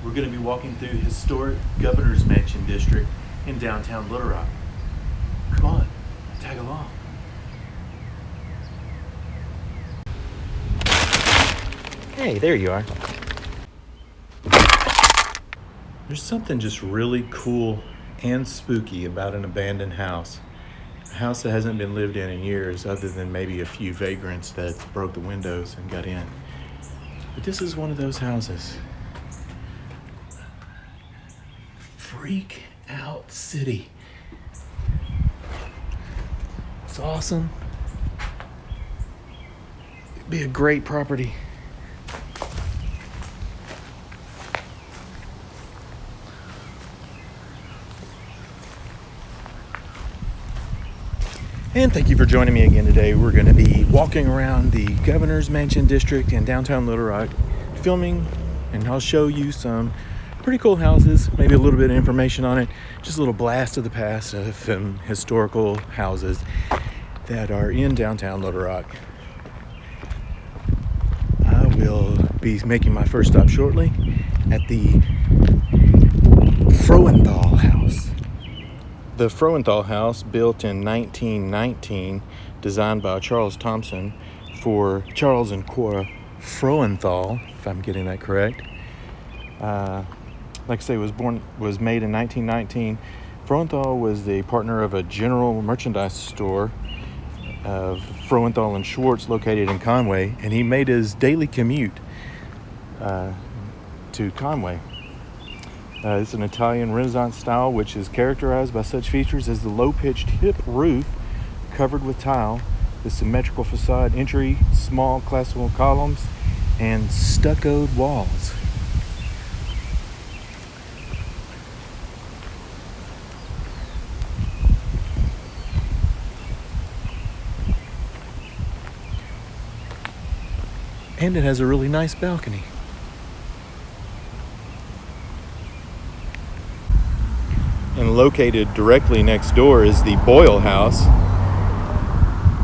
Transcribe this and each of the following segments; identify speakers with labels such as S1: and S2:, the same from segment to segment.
S1: We're going to be walking through historic Governor's Mansion District in downtown Little Rock. Come on, tag along. Hey, there you are. There's something just really cool and spooky about an abandoned house. A house that hasn't been lived in years, other than maybe a few vagrants that broke the windows and got in. But this is one of those houses. Freak out city. It's awesome. It'd be a great property. And thank you for joining me again today. We're going to be walking around the Governor's Mansion District in downtown Little Rock, filming, and I'll show you some pretty cool houses, maybe a little bit of information on it, just a little blast of the past of some historical houses that are in downtown Little Rock. I will be making my first stop shortly at the Freudenthal House. The Freudenthal House, built in 1919, designed by Charles Thompson for Charles and Cora Freudenthal, if I'm getting that correct. Like I say, was made in 1919. Freudenthal was the partner of a general merchandise store of Freudenthal and Schwartz, located in Conway, and he made his daily commute to Conway. It's an Italian Renaissance style, which is characterized by such features as the low-pitched hip roof covered with tile, the symmetrical facade entry, small classical columns, and stuccoed walls. And it has a really nice balcony. And located directly next door is the Boyle House,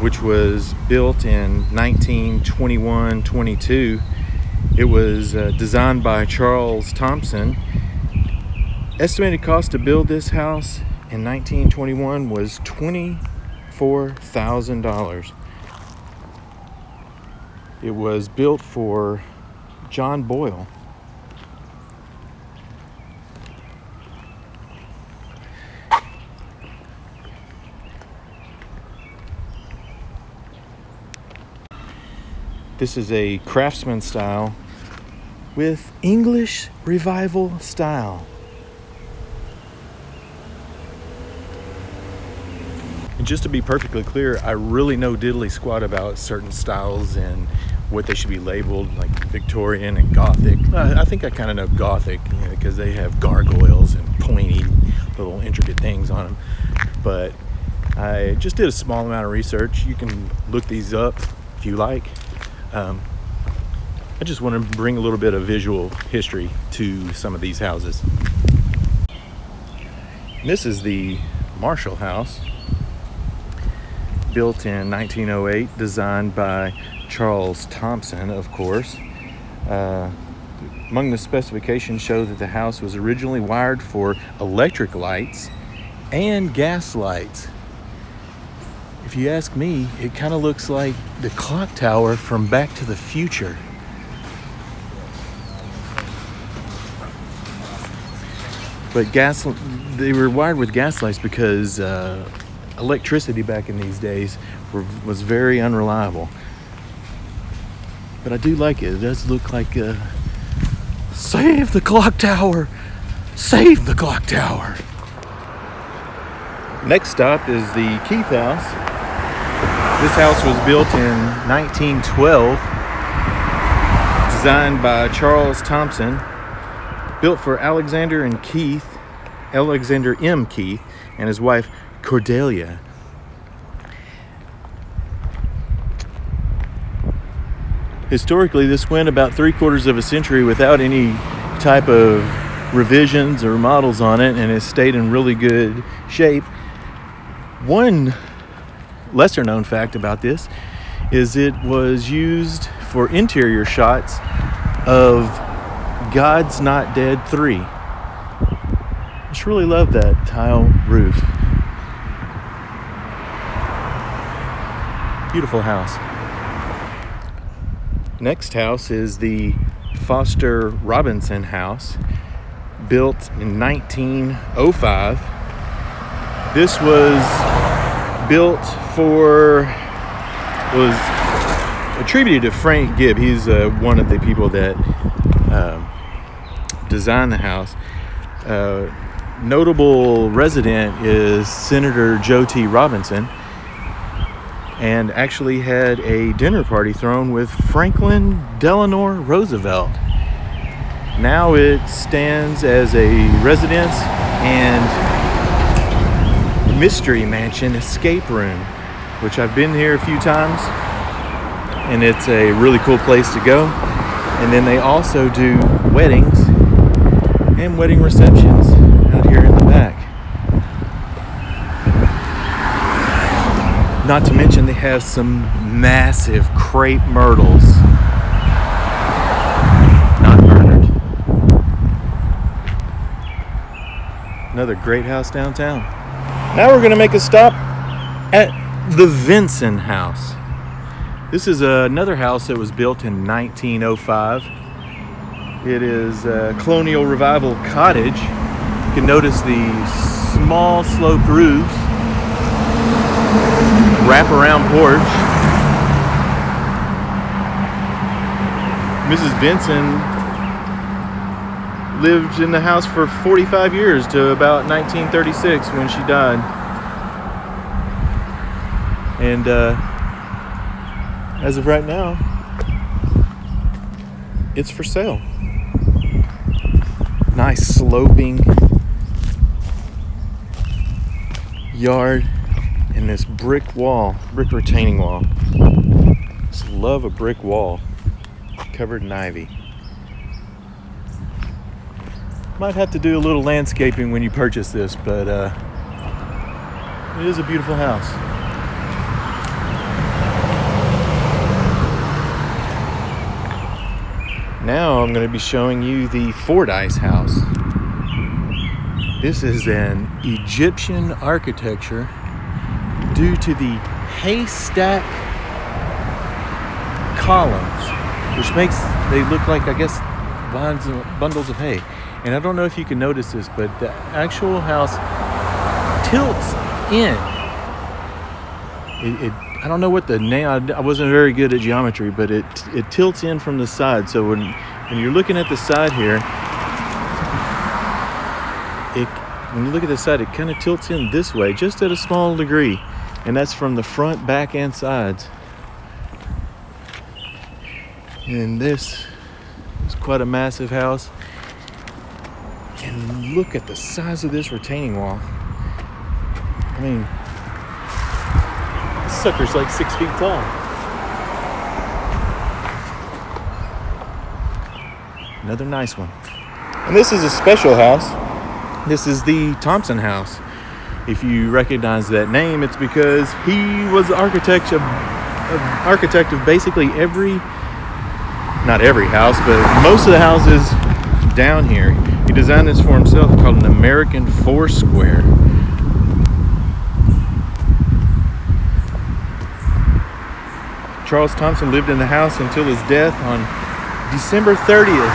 S1: which was built in 1921-22. It was designed by Charles Thompson. Estimated cost to build this house in 1921 was $24,000. It was built for John Boyle. This is a craftsman style with English revival style. And just to be perfectly clear, I really know diddly squat about certain styles and what they should be labeled, like Victorian and Gothic. I think I kind of know Gothic, because they have gargoyles and pointy little intricate things on them. But I just did a small amount of research. You can look these up if you like. I just want to bring a little bit of visual history to some of these houses. This is the Marshall House, built in 1908, designed by Charles Thompson, of course. Among the specifications show that the house was originally wired for electric lights and gas lights. If you ask me, it kind of looks like the clock tower from Back to the Future. But they were wired with gas lights because electricity back in these days was very unreliable. But I do like it. It does look like save the clock tower! Save the clock tower! Next stop is the Keith House. This house was built in 1912, designed by Charles Thompson, built for Alexander M. Keith, and his wife Cordelia. Historically, this went about 3/4 of a century without any type of revisions or remodels on it, and it stayed in really good shape. One lesser known fact about this is it was used for interior shots of God's Not Dead 3. I just really love that tile roof. Beautiful house. Next house is the Foster Robinson House, built in 1905. This was was attributed to Frank Gibb. He's one of the people that designed the house. Notable resident is Senator Joe T. Robinson, and actually had a dinner party thrown with Franklin Delano Roosevelt. Now it stands as a residence and mystery mansion escape room, which I've been here a few times, and it's a really cool place to go. And then they also do weddings and wedding receptions out here in the back. Not to mention they have some massive crepe myrtles. Not murdered. Another great house downtown. Now we're going to make a stop at the Vinson House. This is another house that was built in 1905. It is a colonial revival cottage. You can notice the small sloped roofs, wrap-around porch. Mrs. Vinson lived in the house for 45 years to about 1936 when she died. And as of right now, it's for sale. Nice sloping yard and this brick retaining wall. Just love a brick wall covered in ivy. Might have to do a little landscaping when you purchase this, but it is a beautiful house. Now I'm going to be showing you the Fordyce House. This is an Egyptian architecture due to the haystack columns, which makes they look like, I guess, bundles of hay. And I don't know if you can notice this, but the actual house tilts in. I don't know what the name. I wasn't very good at geometry, but it tilts in from the side. So when you're looking at the side here, when you look at the side, it kind of tilts in this way, just at a small degree, and that's from the front, back, and sides. And this is quite a massive house. And look at the size of this retaining wall. I mean, this sucker's like 6 feet tall. Another nice one. And this is a special house. This is the Thompson House. If you recognize that name, it's because he was the architect of basically not every house, but most of the houses down here. He designed this for himself, called an American Foursquare. Charles Thompson lived in the house until his death on December 30th,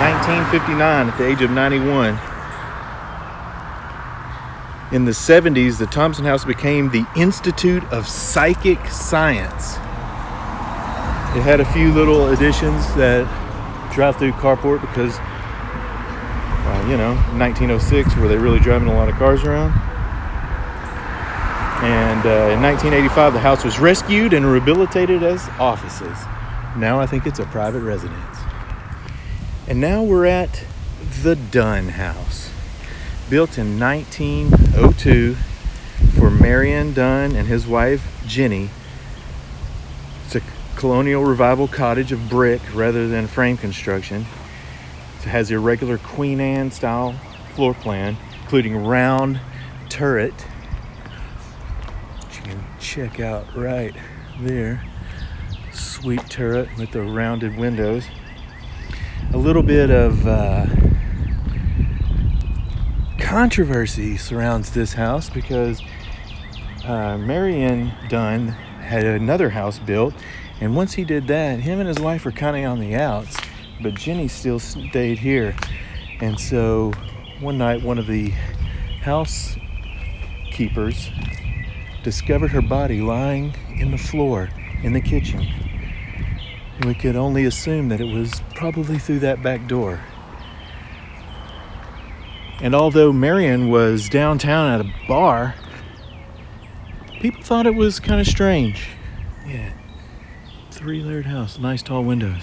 S1: 1959, at the age of 91. In the 70s, the Thompson House became the Institute of Psychic Science. It had a few little additions that drive-through carport because, 1906, were they really driving a lot of cars around? And in 1985, the house was rescued and rehabilitated as offices. Now I think it's a private residence. And now we're at the Dunn House, built in 1902 for Marion Dunn and his wife Jenny. It's a colonial revival cottage of brick rather than frame construction. It has a regular Queen Anne style floor plan, including round turret, which you can check out right there. Sweet turret with the rounded windows. a little bit of controversy surrounds this house because Marion Dunn had another house built, and once he did that, him and his wife were kind of on the outs, but Jenny still stayed here. And so one night, one of the housekeepers discovered her body lying in the floor in the kitchen. And we could only assume that it was probably through that back door. And although Marion was downtown at a bar, people thought it was kind of strange. Yeah, 3-layered house, nice tall windows.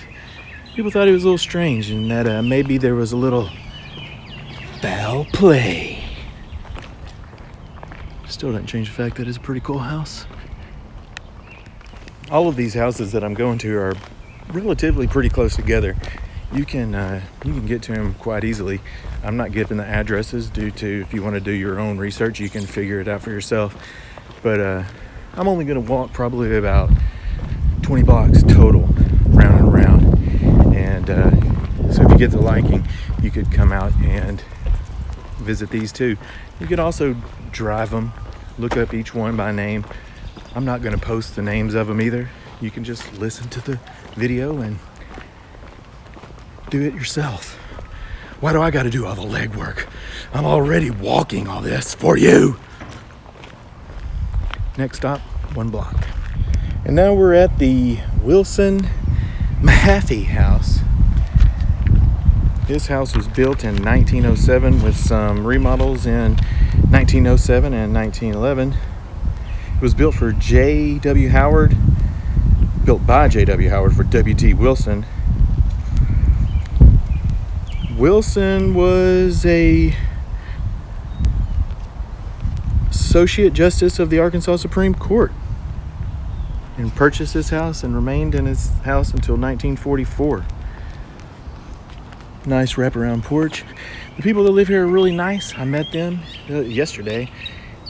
S1: People thought it was a little strange and that maybe there was a little foul play. Still doesn't change the fact that it's a pretty cool house. All of these houses that I'm going to are relatively pretty close together. You can get to them quite easily. I'm not giving the addresses due to, if you want to do your own research, you can figure it out for yourself. But I'm only going to walk probably about 20 blocks total, round and round. And so if you get the liking, you could come out and visit these too. You could also drive them, look up each one by name. I'm not going to post the names of them either. You can just listen to the video and do it yourself. Why do I got to do all the legwork? I'm already walking all this for you. Next stop, 1 block. And now we're at the Wilson Massey house. This house was built in 1907 with some remodels in 1907 and 1911. It was built for J.W. Howard, built by J.W. Howard for W.T. Wilson. Wilson was a Associate Justice of the Arkansas Supreme Court and purchased this house and remained in his house until 1944. Nice wraparound porch. The people that live here are really nice. I met them yesterday.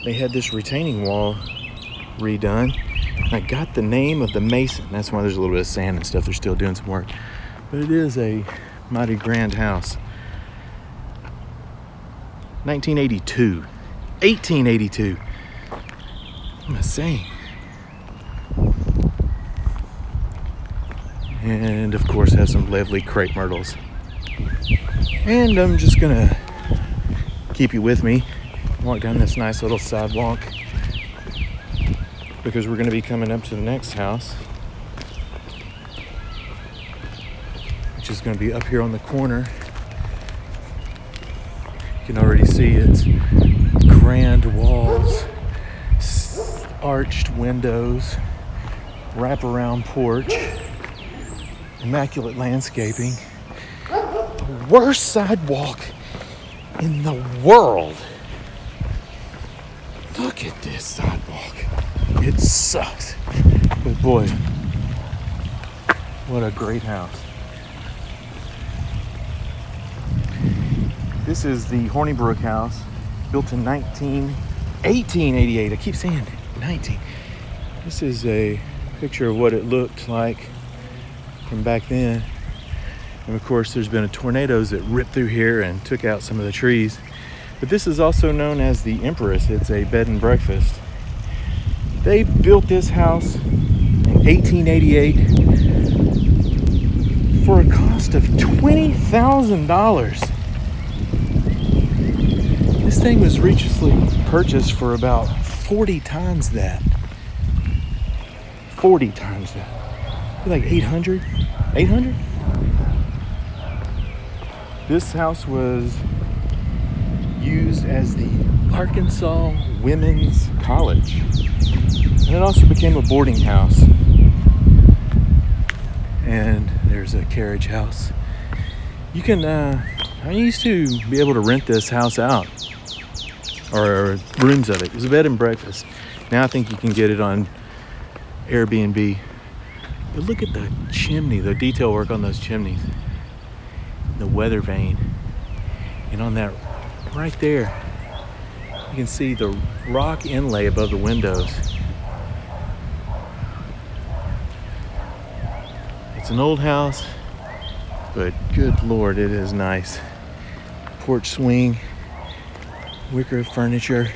S1: They had this retaining wall redone. I got the name of the mason. That's why there's a little bit of sand and stuff. They're still doing some work. But it is a mighty grand house. 1982. 1882. What am I saying? And of course has some lovely crepe myrtles. And I'm just gonna keep you with me. Walk down this nice little sidewalk because we're gonna be coming up to the next house, which is gonna be up here on the corner. You can already see its grand walls, arched windows, wraparound porch, immaculate landscaping. The worst sidewalk in the world. Look at this sidewalk. It sucks. But boy, what a great house. This is the Hornibrook House, built in 1888. I keep saying 19. This is a picture of what it looked like from back then. And of course, there's been tornadoes that ripped through here and took out some of the trees. But this is also known as the Empress. It's a bed and breakfast. They built this house in 1888 for a cost of $20,000. This thing was recently purchased for about 40 times that. 40 times that. Like 800? 800? This house was used as the Arkansas Women's College. And it also became a boarding house. And there's a carriage house. You can, I used to be able to rent this house out, or rooms of it. It was a bed and breakfast. Now I think you can get it on Airbnb. But look at the chimney, the detail work on those chimneys. The weather vane. And on that right there, you can see the rock inlay above the windows. It's an old house. but good Lord, it is nice. Porch swing, wicker furniture,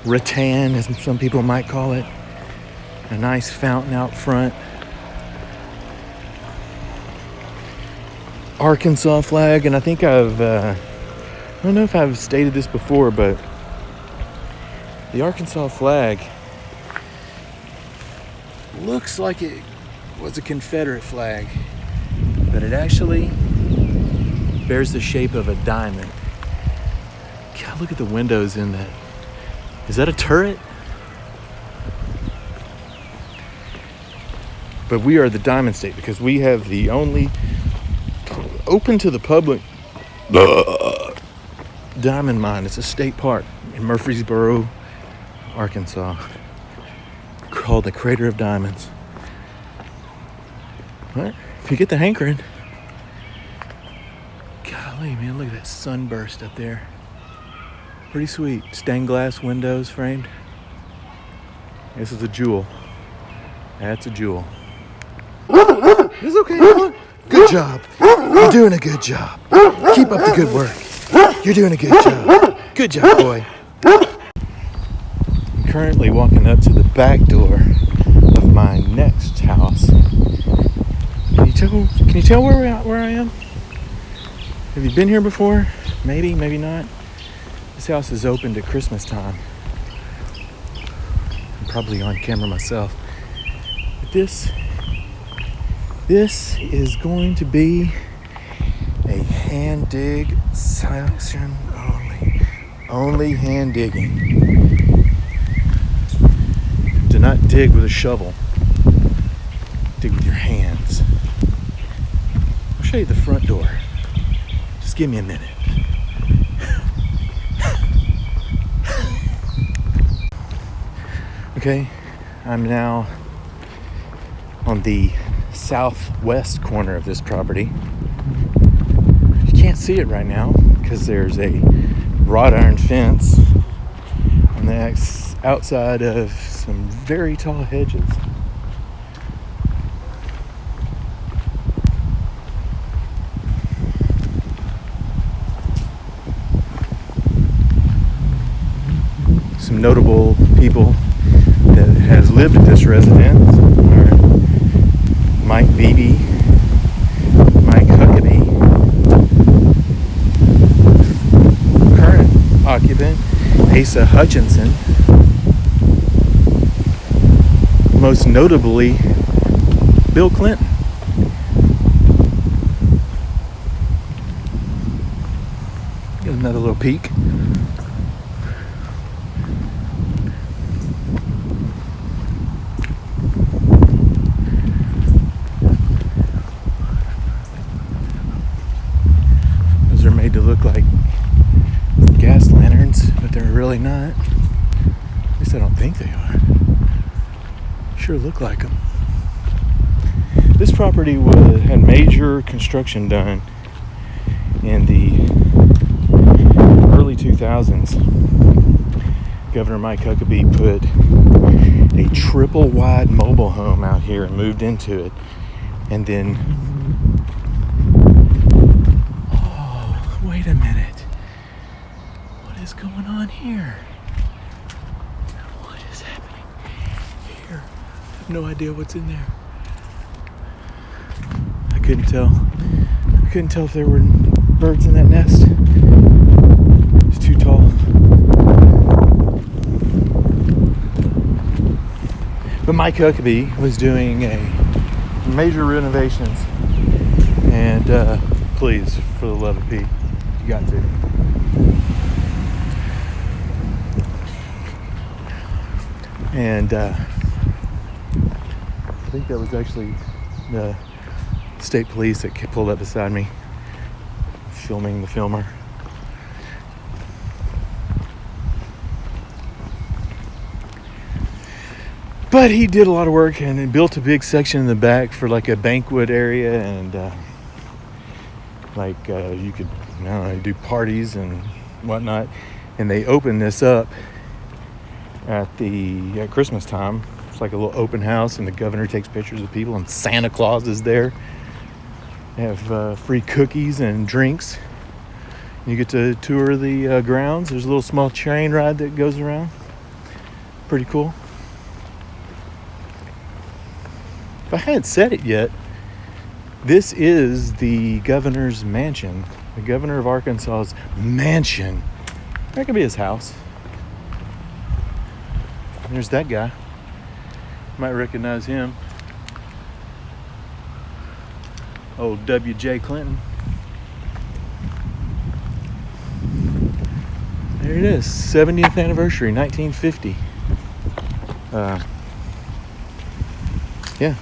S1: rattan as some people might call it. A nice fountain out front. Arkansas flag, and I think I don't know if I've stated this before, but the Arkansas flag looks like it was a Confederate flag, but it actually bears the shape of a diamond. God, look at the windows in that. Is that a turret? But we are the Diamond State because we have the only open to the public diamond mine. It's a state park in Murfreesboro, Arkansas, called the Crater of Diamonds. But if you get the hankering, golly, man, look at that sunburst up there. Pretty sweet. Stained glass windows framed. This is a jewel. That's a jewel. It's okay. Good job. You're doing a good job. Keep up the good work. You're doing a good job. Good job, boy. I'm currently walking up to the back door of my next house. Can you tell where I am? Have you been here before? Maybe, maybe not. This house is open at Christmas time. I'm probably on camera myself. But this is going to be a hand dig section only. Only hand digging. Do not dig with a shovel. Dig with your hands. I'll show you the front door. Just give me a minute. Okay, I'm now on the southwest corner of this property. You can't see it right now because there's a wrought iron fence on the outside of some very tall hedges. Some notable people that has lived at this residence are Mike Beebe, Mike Huckabee, current occupant Asa Hutchinson, most notably Bill Clinton. Get another little peek. To look like gas lanterns, but they're really not. At least I don't think they are. Sure look like them. This property had major construction done in the early 2000s. Governor Mike Huckabee put a triple wide mobile home out here and moved into it, and then wait a minute. What is going on here? What is happening here? I have no idea what's in there. I couldn't tell if there were birds in that nest. It's too tall. But Mike Huckabee was doing a major renovations, and please, for the love of Pete, you got to. And I think that was actually the state police that pulled up beside me, filming the filmer. But he did a lot of work and built a big section in the back for like a banquet area, and you could do parties and whatnot. And they opened this up at Christmas time. It's like a little open house, and the governor takes pictures of people, and Santa Claus is there. They have free cookies and drinks. You get to tour the grounds. There's a little small train ride that goes around. Pretty cool. If I hadn't said it yet, this is the governor's mansion. The governor of Arkansas's mansion. That could be his house. There's that guy. Might recognize him. Old W.J. Clinton. There it is, 70th anniversary, 1950. Yeah,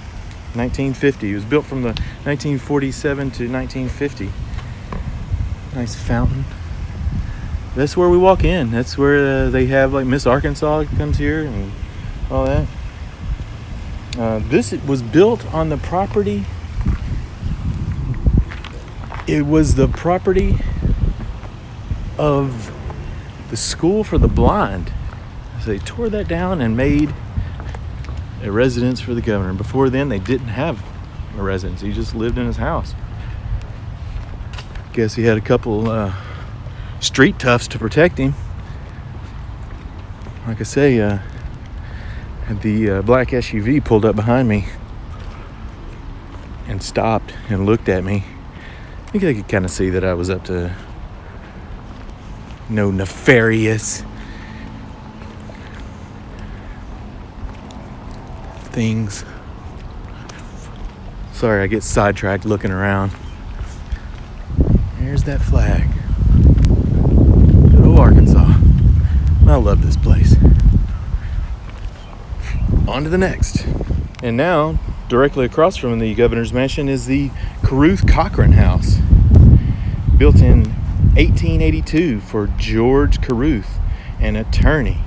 S1: 1950. It was built from the 1947 to 1950. Nice fountain. That's where we walk in. That's where they have, like, Miss Arkansas comes here and all that. This was built on the property. It was the property of the School for the Blind. So they tore that down and made a residence for the governor. Before then, they didn't have a residence. He just lived in his house. Guess he had a couple street toughs to protect him. Like I say, had the black SUV pulled up behind me and stopped and looked at me. I think they could kind of see that I was up to no nefarious things. Sorry, I get sidetracked looking around. There's that flag. Good old Arkansas. I love this place. On to the next. And now, directly across from the governor's mansion is the Carruth House, built in 1882 for George Carruth, an attorney.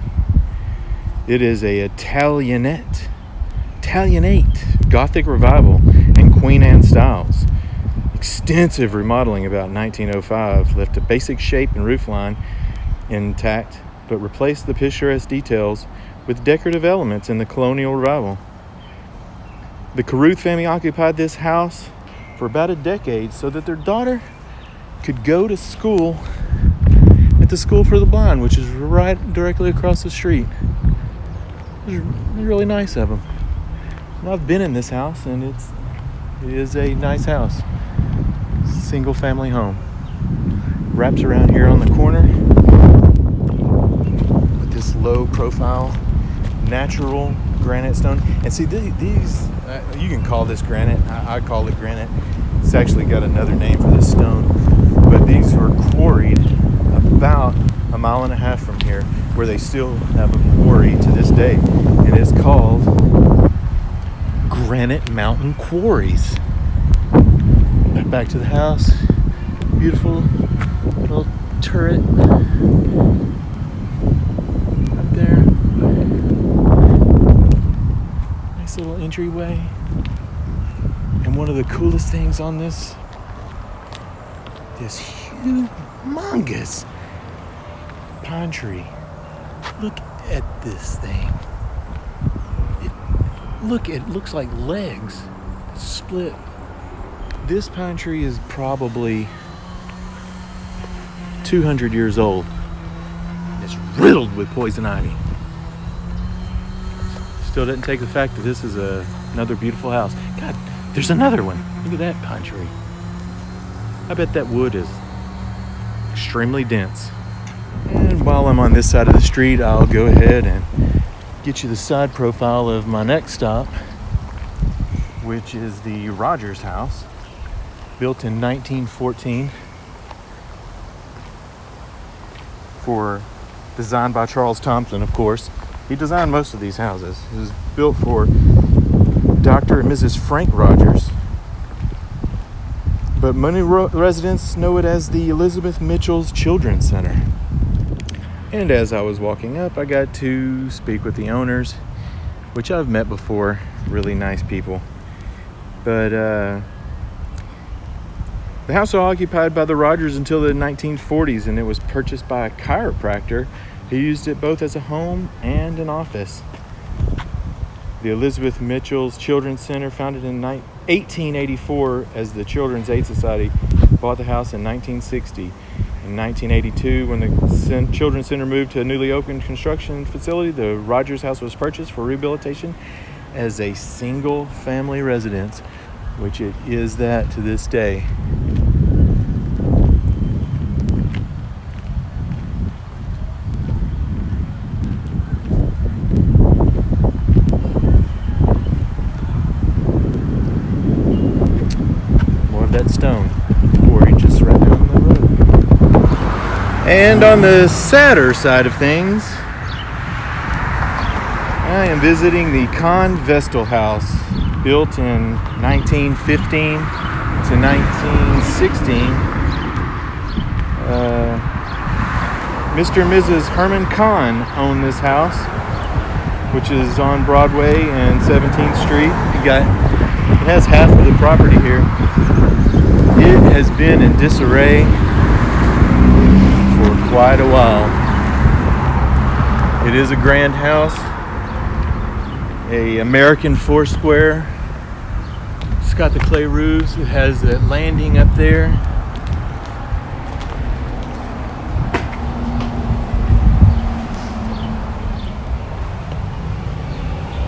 S1: It is a Italianate Gothic revival in Queen Anne styles. Extensive remodeling about 1905 left a basic shape and roofline intact, but replaced the picturesque details with decorative elements in the colonial revival. The Carruth family occupied this house for about a decade so that their daughter could go to school at the School for the Blind, which is right directly across the street. It was really nice of them. And I've been in this house, and it is a nice house. Single family home. Wraps around here on the corner with this low profile natural granite stone. And see, these you can call this granite. I call it granite. It's actually got another name for this stone. But these were quarried about a mile and a half from here, where they still have a quarry to this day. And it's called Granite Mountain Quarries. Back to the house. Beautiful little turret up there. Nice little entryway. And one of the coolest things on this humongous pine tree. Look at this thing. It looks like legs. It's split. This pine tree is probably 200 years old. It's riddled with poison ivy. Still doesn't take the fact that this is another beautiful house. God, there's another one. Look at that pine tree. I bet that wood is extremely dense. And while I'm on this side of the street, I'll go ahead and get you the side profile of my next stop, which is the Rogers House, built in 1914 designed by Charles Thompson, of course. He designed most of these houses. It was built for Dr. and Mrs. Frank Rogers, but many residents know it as the Elizabeth Mitchell's Children's Center. And as I was walking up, I got to speak with the owners, which I've met before. Really nice people. But the house was occupied by the Rogers until the 1940s, and it was purchased by a chiropractor who used it both as a home and an office. The Elizabeth Mitchell's Children's Center, founded in 1884 as the Children's Aid Society bought the house in 1960. In 1982, when the Children's Center moved to a newly opened construction facility, the Rogers House was purchased for rehabilitation as a single-family residence, which it is that to this day. More of that stone quarry just right down the road. And on the sadder side of things, I am visiting the Vestal House, built in 1915 to 1916. Mr. and Mrs. Herman Kahn own this house, which is on Broadway and 17th Street. It has half of the property here. It has been in disarray for quite a while. It is a grand house. A American Foursquare. It's got the clay roofs. It has that landing up there.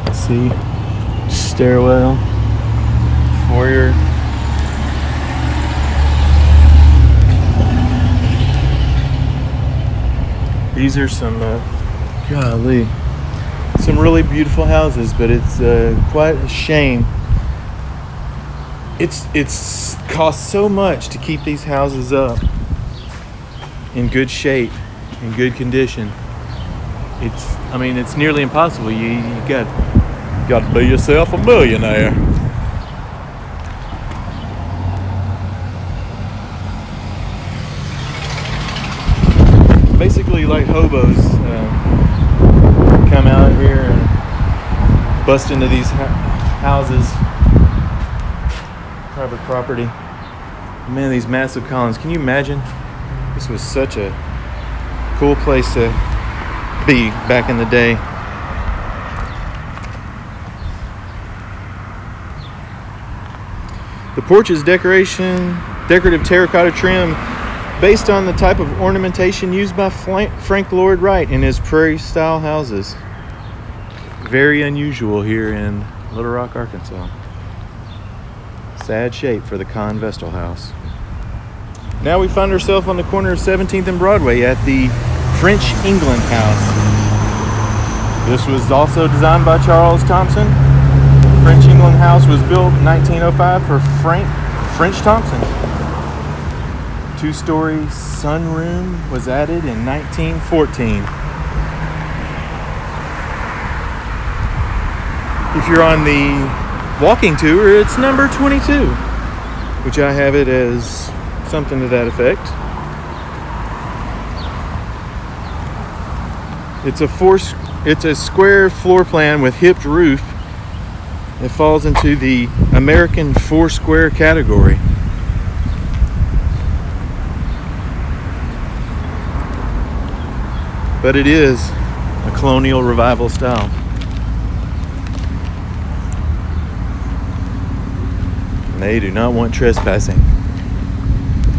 S1: Let's see, stairwell, foyer. These are some golly, some really beautiful houses, but it's quite a shame. It's cost so much to keep these houses up in good shape, in good condition. It's nearly impossible. You got to be yourself a millionaire. Basically, like hobos. Come out here and bust into these houses, private property. Man, these massive columns. Can you imagine? This was such a cool place to be back in the day. The porch's decorative terracotta trim based on the type of ornamentation used by Frank Lloyd Wright in his prairie-style houses. Very unusual here in Little Rock, Arkansas. Sad shape for the Vestal House. Now we find ourselves on the corner of 17th and Broadway at the French England House. This was also designed by Charles Thompson. The French England House was built in 1905 for French Thompson. Two-story sunroom was added in 1914. If you're on the walking tour, it's number 22, which I have it as something to that effect. It's a square floor plan with hipped roof. It falls into the American Foursquare category. But it is a colonial revival style. They do not want trespassing.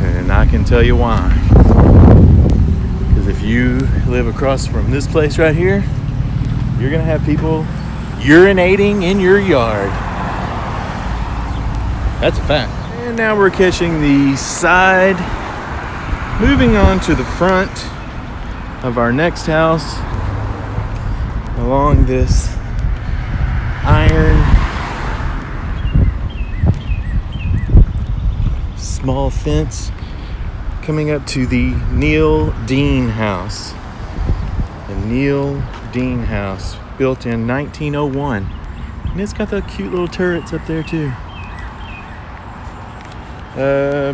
S1: And I can tell you why. Because if you live across from this place right here, you're going to have people urinating in your yard. That's a fact. And now we're catching the side, moving on to the front of our next house along this iron small fence, coming up to the Neal House. The Neal House, built in 1901, and it's got the cute little turrets up there too.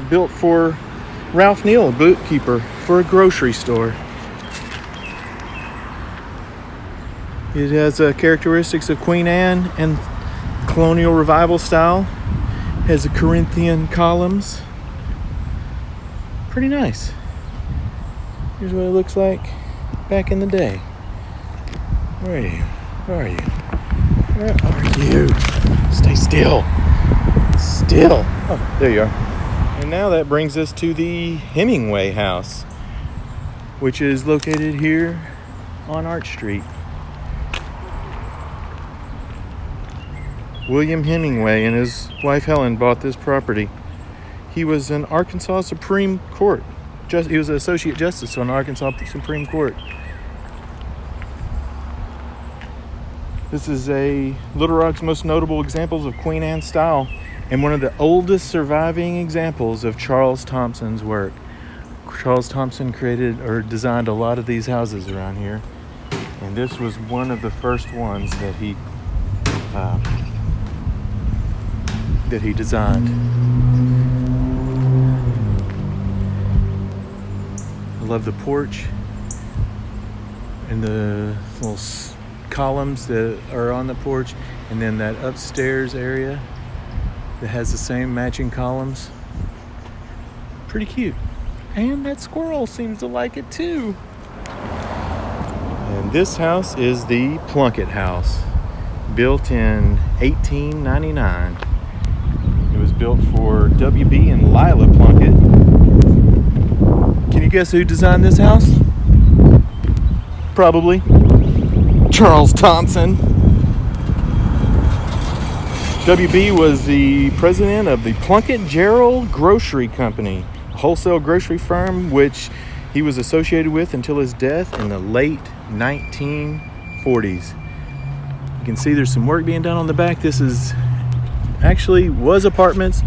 S1: Built for Ralph Neal, a bookkeeper for a grocery store. It has characteristics of Queen Anne and colonial revival style. It has Corinthian columns. Pretty nice. Here's what it looks like back in the day. Where are you? Where are you? Where are you? Stay still. still. Oh, there you are. And now that brings us to the Hemingway House, which is located here on Arch Street. William Hemingway and his wife Helen bought this property. He was an Arkansas Supreme Court. He was an Associate Justice on Arkansas Supreme Court. This is a Little Rock's most notable examples of Queen Anne style and one of the oldest surviving examples of Charles Thompson's work. Charles Thompson created or designed a lot of these houses around here, and this was one of the first ones that he designed. I love the porch and the little columns that are on the porch, and then that upstairs area that has the same matching columns. Pretty cute. And that squirrel seems to like it too. And this house is the Plunkett House, built in 1899. It was built for W.B. and Lila Plunkett. Can you guess who designed this house? Probably Charles Thompson. W.B. was the president of the Plunkett Gerald Grocery Company, a wholesale grocery firm which he was associated with until his death in the late 1940s. You can see there's some work being done on the back. This was apartments.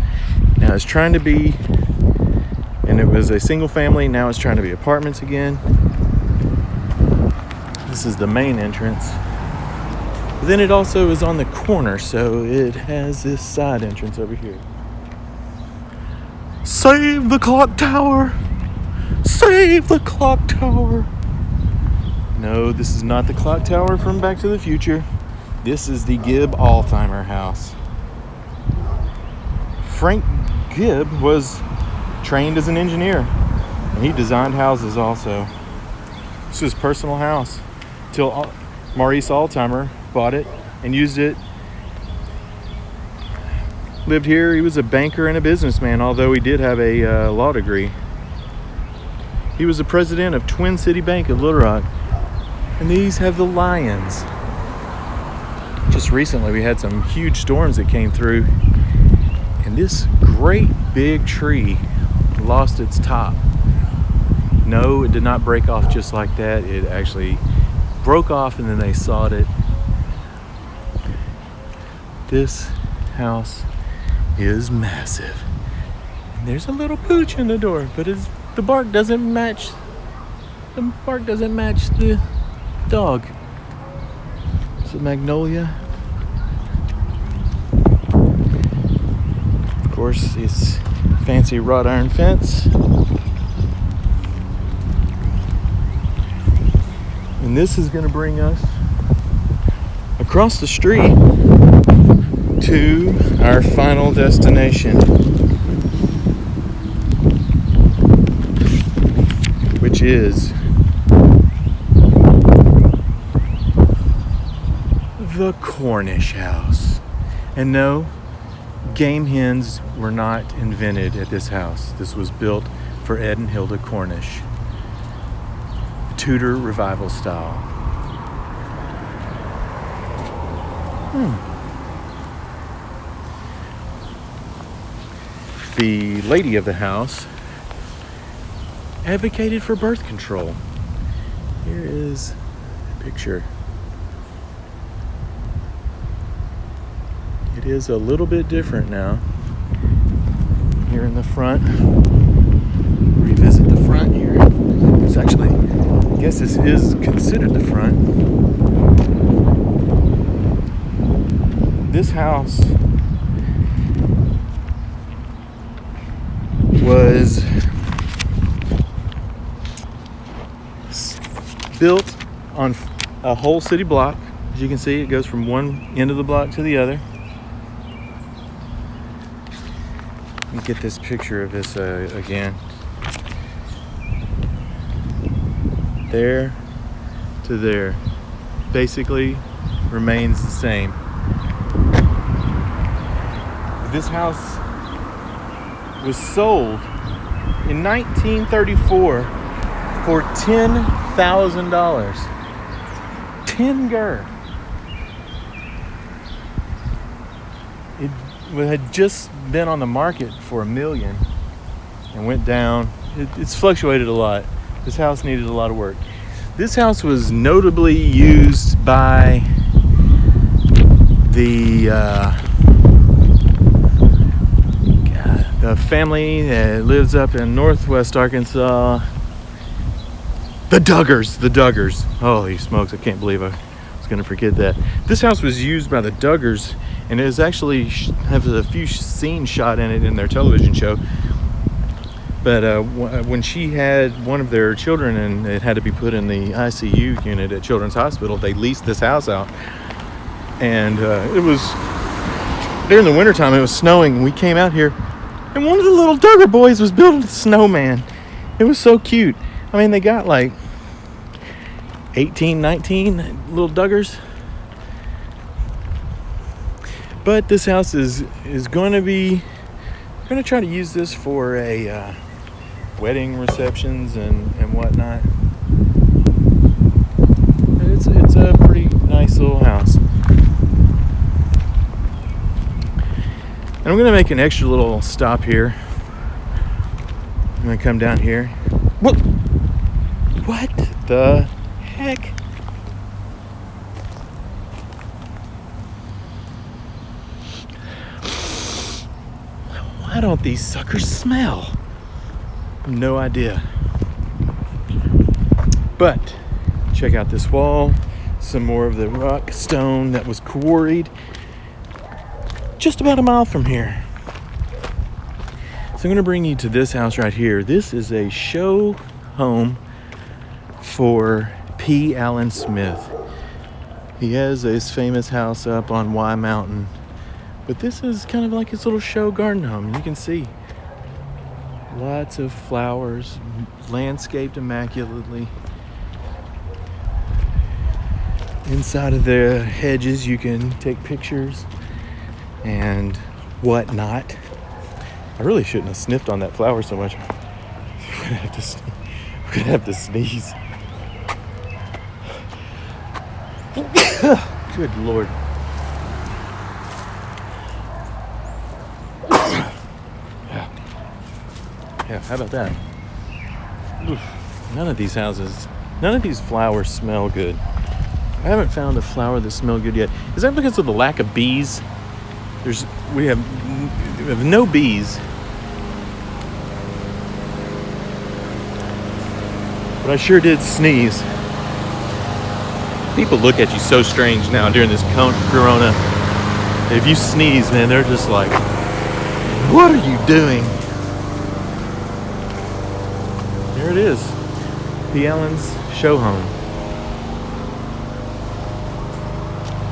S1: Now it's trying to be, and it was a single family. Now it's trying to be apartments again. This is the main entrance. But then it also is on the corner, so it has this side entrance over here. Save the clock tower! Save the clock tower! No, this is not the clock tower from Back to the Future. This is the Gibbheimer House. Frank Gibb was trained as an engineer, and he designed houses also. This is his personal house till Maurice Altheimer bought it and used it. Lived here. He was a banker and a businessman, although he did have a law degree. He was the president of Twin City Bank of Little Rock. And these have the lions. Just recently we had some huge storms that came through, and this great big tree lost its top. No, it did not break off just like that. It actually broke off and then they sawed it. This house is massive. And there's a little pooch in the door, but the bark doesn't match. The bark doesn't match the dog. It's a magnolia. Of course, it's fancy wrought iron fence. And this is going to bring us across the street to our final destination, which is the Cornish House. And no, game hens were not invented at this house. This was built for Ed and Hilda Cornish. Tudor revival style. The lady of the house advocated for birth control. Here is a picture. It is a little bit different now. Here in the front. Revisit the front here. It's actually, I guess this is considered the front. This house was built on a whole city block. As you can see, it goes from one end of the block to the other. Let me get this picture of this again. There to there. Basically remains the same. This house was sold in 1934 for $10,000. 10 gur. It had just been on the market for $1 million and went down. It's fluctuated a lot. This house needed a lot of work. This house was notably used by the family that lives up in northwest Arkansas. The Duggars. Holy smokes, I can't believe I was going to forget that. This house was used by the Duggars, and it was actually have a few scenes shot in it in their television show. But when she had one of their children and it had to be put in the ICU unit at Children's Hospital, they leased this house out. And it was during the wintertime, it was snowing. We came out here, and one of the little Duggar boys was building a snowman. It was so cute. I mean, they got like 18, 19 little Duggars. But this house is going to be, we're going to try to use this for a wedding receptions and whatnot. It's a pretty nice little house. And I'm going to make an extra little stop here. I'm going to come down here. What the heck? Why don't these suckers smell? No idea. But check out this wall. Some more of the rock stone that was quarried just about a mile from here. So I'm going to bring you to this house right here. This is a show home for P. Allen Smith. He has his famous house up on Y Mountain. But this is kind of like his little show garden home. You can see lots of flowers, landscaped immaculately. Inside of the hedges, you can take pictures and whatnot. I really shouldn't have sniffed on that flower so much. I'm gonna have to sneeze. Good Lord. Yeah, how about that? Oof. None of these flowers smell good. I haven't found a flower that smells good yet. Is that because of the lack of bees? We have no bees. But I sure did sneeze. People look at you so strange now during this corona. If you sneeze, man, they're just like, what are you doing? There it is. P. Allen's show home.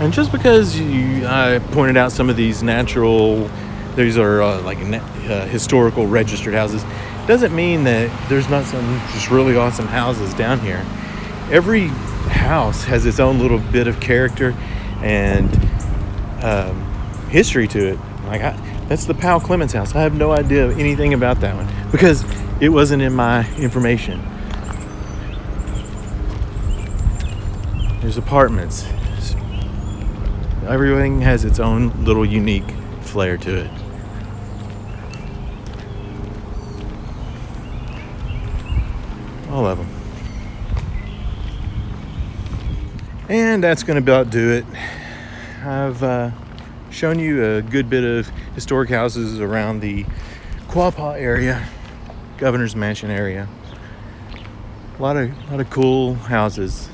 S1: And just because I pointed out some of these these are historical registered houses, doesn't mean that there's not some just really awesome houses down here. Every house has its own little bit of character and history to it. That's the Powell Clemens house. I have no idea anything about that one because it wasn't in my information. There's apartments. Everything has its own little unique flair to it. All of them. And that's going to about do it. I've shown you a good bit of historic houses around the Quapaw area, Governor's Mansion area. A lot of cool houses.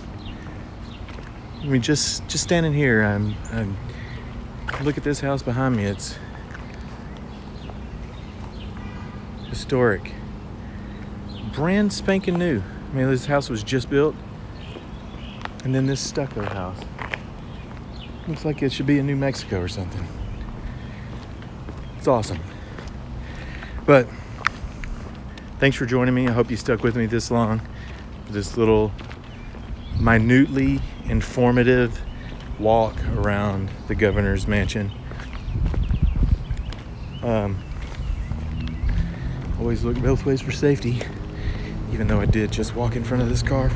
S1: I mean, just standing here, I'm look at this house behind me. It's historic, brand spanking new. I mean, this house was just built, and then this stucco house looks like it should be in New Mexico or something. It's awesome. But thanks for joining me. I hope you stuck with me this long for this little minutely informative walk around the governor's mansion. Always look both ways for safety, even though I did just walk in front of this car.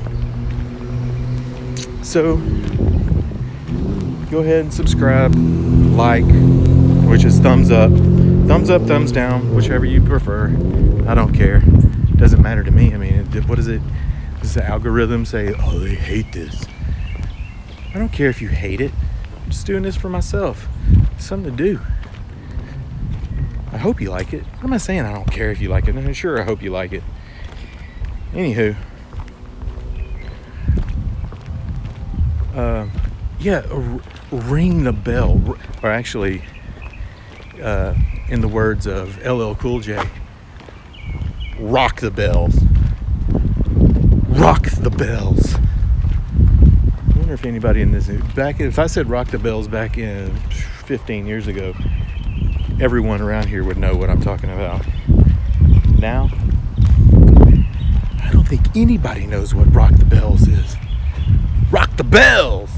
S1: So, go ahead and subscribe, like, which is thumbs up, thumbs down, whichever you prefer. I don't care. Doesn't matter to me. I mean, what is it? Does the algorithm say, oh, they hate this? I don't care if you hate it. I'm just doing this for myself. It's something to do. I hope you like it. What am I saying? I don't care if you like it. I'm sure I hope you like it. Anywho. Ring the bell. Or actually, in the words of LL Cool J, rock the bells. Rock the bells. I wonder if anybody in this if I said rock the bells back in 15 years ago, everyone around here would know what I'm talking about. Now, I don't think anybody knows what rock the bells is. Rock the bells!